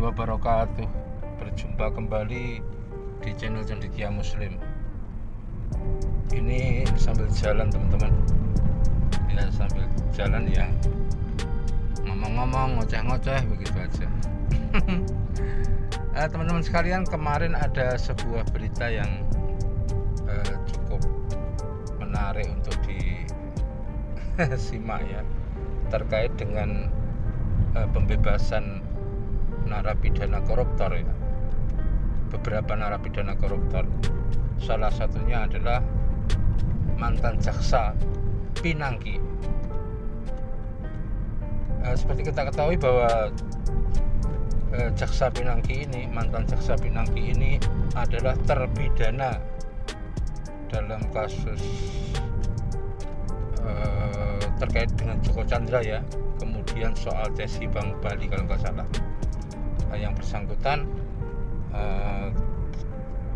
wabarakatuh. Berjumpa kembali di channel Cendekia Muslim. Ini sambil jalan teman-teman. Ya sambil jalan ya. Ngomong-ngomong, ngoceh-ngoceh begitu aja. Teman-teman sekalian, kemarin ada sebuah berita yang cukup menarik untuk disimak ya, terkait dengan pembebasan narapidana koruptor ya. Beberapa narapidana koruptor. Salah satunya adalah mantan jaksa Pinangki. Seperti kita ketahui bahwa mantan jaksa Pinangki ini adalah terpidana dalam kasus terkait dengan Joko Chandra ya. Kemudian soal Cesi Bank Bali kalau nggak salah. Yang bersangkutan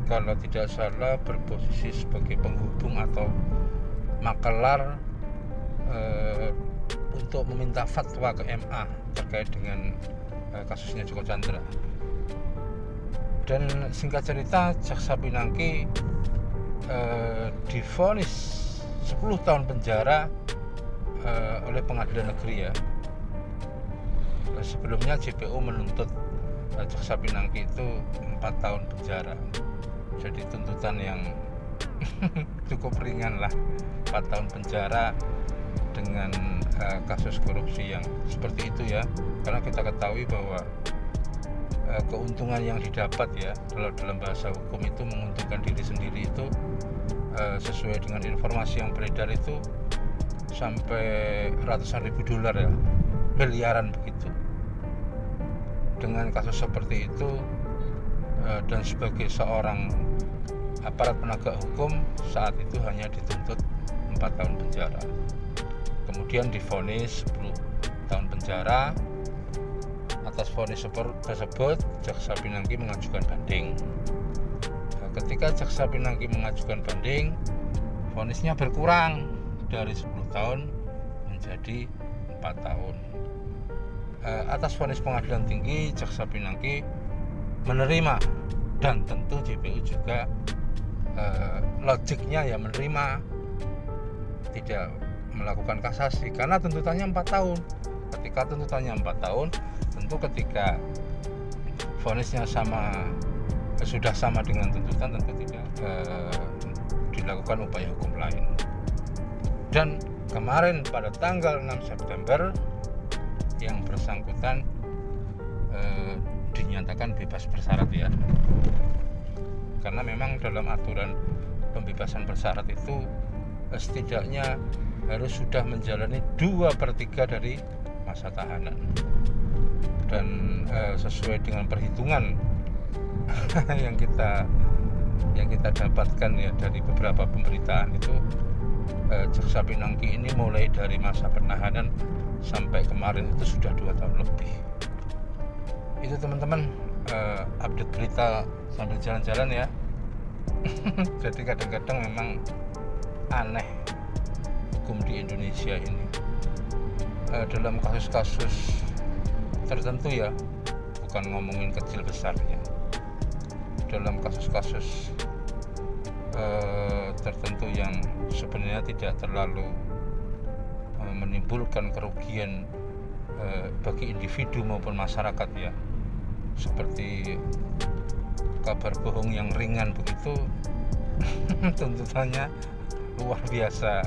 kalau tidak salah berposisi sebagai penghubung atau makelar untuk meminta fatwa ke MA terkait dengan kasusnya Joko Chandra. Dan singkat cerita, jaksa Pinangki divonis 10 tahun penjara oleh pengadilan negeri ya. Sebelumnya JPU menuntut jaksa Pinangki itu 4 tahun penjara. Jadi tuntutan yang cukup ringan lah, 4 tahun penjara dengan kasus korupsi yang seperti itu ya. Karena kita ketahui bahwa keuntungan yang didapat ya, kalau dalam bahasa hukum itu menguntungkan diri sendiri itu sesuai dengan informasi yang beredar itu sampai ratusan ribu dolar ya, miliaran begitu. Dengan kasus seperti itu dan sebagai seorang aparat penegak hukum saat itu hanya dituntut 4 tahun penjara. Kemudian divonis 10 tahun penjara. Atas vonis tersebut jaksa Pinangki mengajukan banding. Ketika jaksa Pinangki mengajukan banding, vonisnya berkurang dari 10 tahun menjadi 4 tahun. Atas vonis pengadilan tinggi, jaksa Pinangki menerima, dan tentu JPU juga logiknya ya menerima, tidak melakukan kasasi karena tuntutannya 4 tahun. Ketika tuntutannya 4 tahun, tentu ketika vonisnya sudah sama dengan tuntutan, tentu tidak dilakukan upaya hukum lain. Dan kemarin pada tanggal 6 September yang bersangkutan dinyatakan bebas bersyarat ya. Karena memang dalam aturan pembebasan bersyarat itu setidaknya harus sudah menjalani 2/3 dari masa tahanan. Dan sesuai dengan perhitungan yang kita dapatkan ya dari beberapa pemberitaan itu, jaksa Pinangki ini mulai dari masa penahanan sampai kemarin itu sudah 2 tahun lebih. Itu teman-teman update berita sambil jalan-jalan ya. Jadi kadang-kadang memang aneh hukum di Indonesia ini. Dalam kasus-kasus tertentu ya, bukan ngomongin kecil besar ya, dalam kasus-kasus tertentu yang sebenarnya tidak terlalu menimbulkan kerugian bagi individu maupun masyarakat ya, seperti kabar bohong yang ringan begitu tuntutannya luar biasa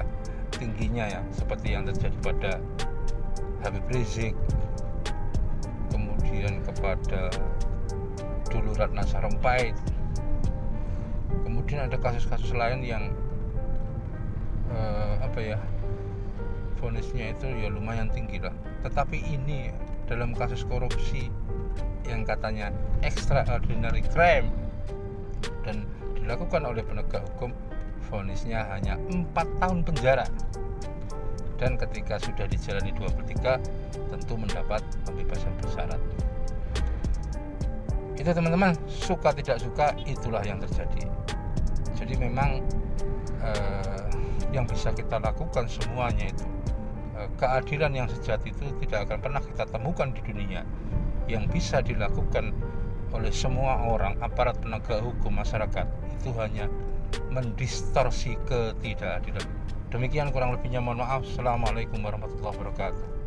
tingginya ya, seperti yang terjadi pada Habib Rizik, kemudian kepada dulu Ratna Sarumpait. Kemudian ada kasus-kasus lain yang vonisnya itu ya lumayan tinggi lah. Tetapi ini dalam kasus korupsi yang katanya extraordinary crime dan dilakukan oleh penegak hukum, vonisnya hanya 4 tahun penjara. Dan ketika sudah dijalani 2/3 tentu mendapat pembebasan bersyarat. Itu teman-teman, suka tidak suka itulah yang terjadi. Jadi memang yang bisa kita lakukan semuanya itu keadilan yang sejati itu tidak akan pernah kita temukan di dunia yang bisa dilakukan oleh semua orang, aparat penegak hukum, masyarakat, itu hanya mendistorsi ketidakadilan. Demikian kurang lebihnya, mohon maaf. Assalamualaikum warahmatullahi wabarakatuh.